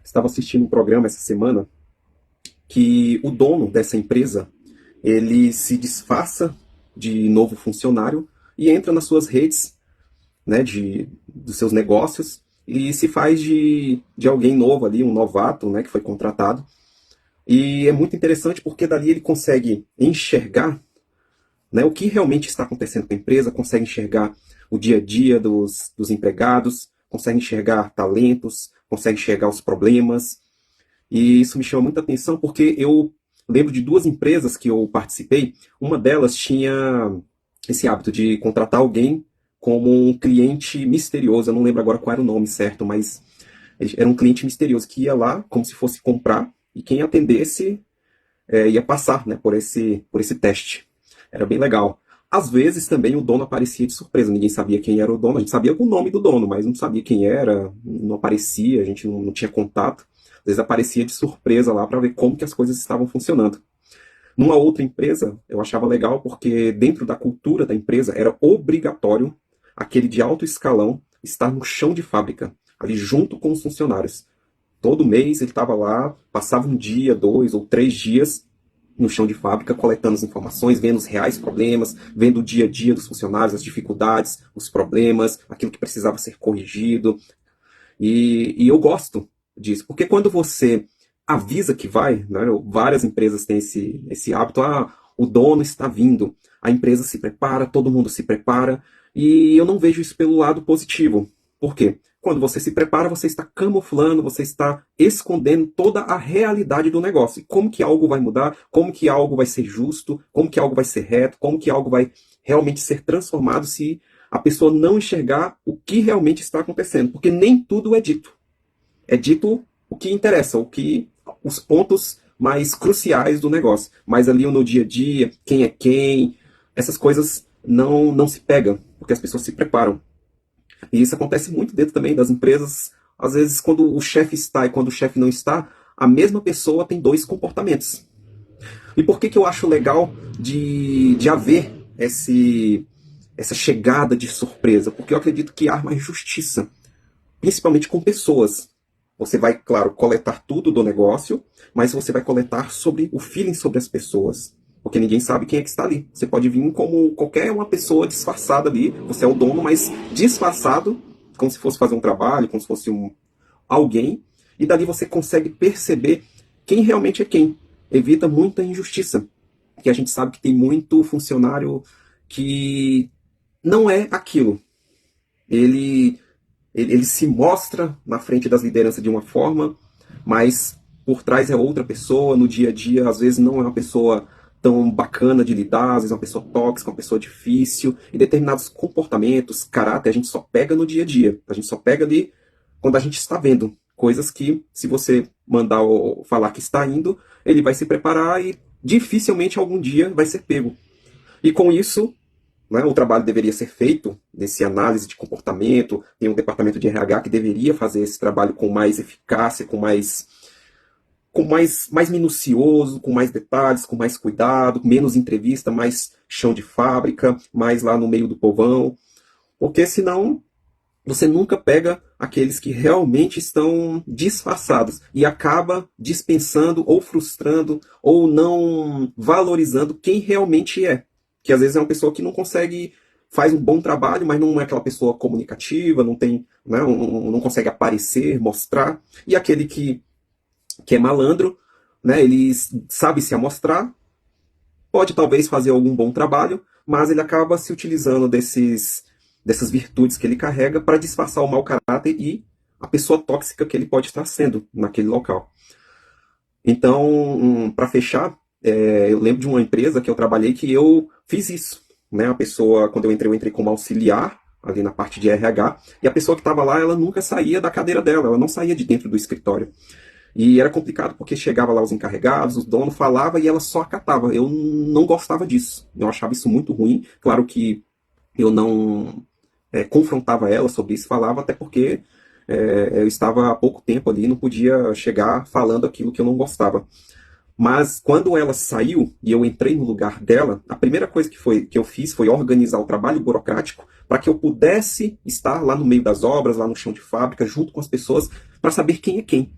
Estava assistindo um programa essa semana que o dono dessa empresa, ele se disfarça de novo funcionário e entra nas suas redes, né, dos seus negócios e se faz de alguém novo ali, um novato, né, que foi contratado. E é muito interessante porque dali ele consegue enxergar, né, o que realmente está acontecendo com a empresa, consegue enxergar o dia a dia dos empregados, consegue enxergar talentos, consegue enxergar os problemas. E isso me chama muita atenção porque eu lembro de duas empresas que eu participei. Uma delas tinha esse hábito de contratar alguém como um cliente misterioso. Eu não lembro agora qual era o nome certo, mas era um cliente misterioso que ia lá como se fosse comprar e quem atendesse ia passar, né, por esse teste. Era bem legal. Às vezes também o dono aparecia de surpresa, ninguém sabia quem era o dono, a gente sabia o nome do dono, mas não sabia quem era, não aparecia, a gente não tinha contato. Às vezes aparecia de surpresa lá para ver como que as coisas estavam funcionando. Numa outra empresa, eu achava legal porque dentro da cultura da empresa era obrigatório aquele de alto escalão estar no chão de fábrica, ali junto com os funcionários. Todo mês ele estava lá, passava um dia, 2 ou 3 dias no chão de fábrica, coletando as informações, vendo os reais problemas, vendo o dia a dia dos funcionários, as dificuldades, os problemas, aquilo que precisava ser corrigido. E eu gosto disso, porque quando você avisa que vai, né, várias empresas têm esse hábito, o dono está vindo, a empresa se prepara, todo mundo se prepara, e eu não vejo isso pelo lado positivo. Por quê? Quando você se prepara, você está camuflando, você está escondendo toda a realidade do negócio. E como que algo vai mudar, como que algo vai ser justo, como que algo vai ser reto, como que algo vai realmente ser transformado se a pessoa não enxergar o que realmente está acontecendo. Porque nem tudo é dito. É dito o que interessa, os pontos mais cruciais do negócio. Mas ali no dia a dia, quem é quem, essas coisas não se pegam, porque as pessoas se preparam. E isso acontece muito dentro também das empresas. Às vezes, quando o chefe está e quando o chefe não está, a mesma pessoa tem dois comportamentos. E por que eu acho legal de haver essa chegada de surpresa? Porque eu acredito que arma justiça, principalmente com pessoas. Você vai, claro, coletar tudo do negócio, mas você vai coletar sobre o feeling sobre as pessoas. Porque ninguém sabe quem é que está ali. Você pode vir como qualquer uma pessoa disfarçada ali. Você é o dono, mas disfarçado, como se fosse fazer um trabalho, como se fosse alguém. E dali você consegue perceber quem realmente é quem. Evita muita injustiça. Porque a gente sabe que tem muito funcionário que não é aquilo. Ele ele se mostra na frente das lideranças de uma forma, mas por trás é outra pessoa, no dia a dia, às vezes não é uma pessoa tão bacana de lidar, às vezes é uma pessoa tóxica, uma pessoa difícil, e determinados comportamentos, caráter, a gente só pega no dia a dia, a gente só pega ali quando a gente está vendo, coisas que, se você mandar falar que está indo, ele vai se preparar e dificilmente algum dia vai ser pego. E com isso, né, o trabalho deveria ser feito nesse análise de comportamento, tem um departamento de RH que deveria fazer esse trabalho com mais eficácia, mais minucioso, com mais detalhes, com mais cuidado, menos entrevista, mais chão de fábrica, mais lá no meio do povão, porque senão você nunca pega aqueles que realmente estão disfarçados e acaba dispensando ou frustrando ou não valorizando quem realmente é. Que às vezes é uma pessoa que não consegue, faz um bom trabalho, mas não é aquela pessoa comunicativa, não tem, né, não consegue aparecer, mostrar. E aquele que é malandro, né, ele sabe se amostrar, pode talvez fazer algum bom trabalho, mas ele acaba se utilizando dessas virtudes que ele carrega para disfarçar o mau caráter e a pessoa tóxica que ele pode estar sendo naquele local. Então, para fechar, eu lembro de uma empresa que eu trabalhei que eu fiz isso. Né? A pessoa, quando eu entrei como auxiliar ali na parte de RH, e a pessoa que estava lá, ela nunca saía da cadeira dela, ela não saía de dentro do escritório. E era complicado porque chegava lá os encarregados, os donos falava e ela só acatava. Eu não gostava disso. Eu achava isso muito ruim. Claro que eu não confrontava ela sobre isso, falava até porque eu estava há pouco tempo ali, não podia chegar falando aquilo que eu não gostava. Mas quando ela saiu e eu entrei no lugar dela, a primeira coisa que eu fiz foi organizar o trabalho burocrático para que eu pudesse estar lá no meio das obras, lá no chão de fábrica, junto com as pessoas, para saber quem é quem.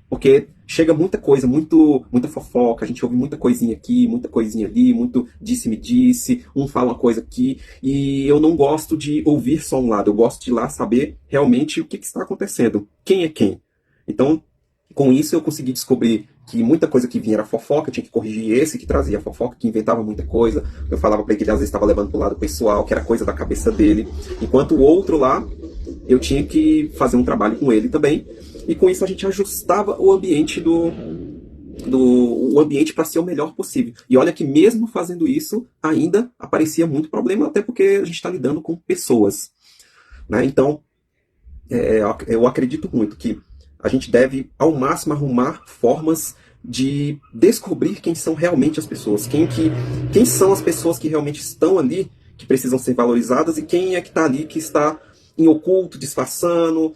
Porque chega muita coisa, muita fofoca, a gente ouve muita coisinha aqui, muita coisinha ali, muito disse-me disse, um fala uma coisa aqui, e eu não gosto de ouvir só um lado, eu gosto de ir lá saber realmente o que está acontecendo, quem é quem. Então, com isso eu consegui descobrir que muita coisa que vinha era fofoca, eu tinha que corrigir esse que trazia fofoca, que inventava muita coisa. Eu falava pra ele que ele às vezes estava levando pro lado pessoal, que era coisa da cabeça dele. Enquanto o outro lá, eu tinha que fazer um trabalho com ele também. E com isso a gente ajustava o ambiente o ambiente para ser o melhor possível. E olha que mesmo fazendo isso, ainda aparecia muito problema, até porque a gente está lidando com pessoas. Né? Então, eu acredito muito que a gente deve, ao máximo, arrumar formas de descobrir quem são realmente as pessoas, quem são as pessoas que realmente estão ali, que precisam ser valorizadas, e quem é que está ali, que está em oculto, disfarçando,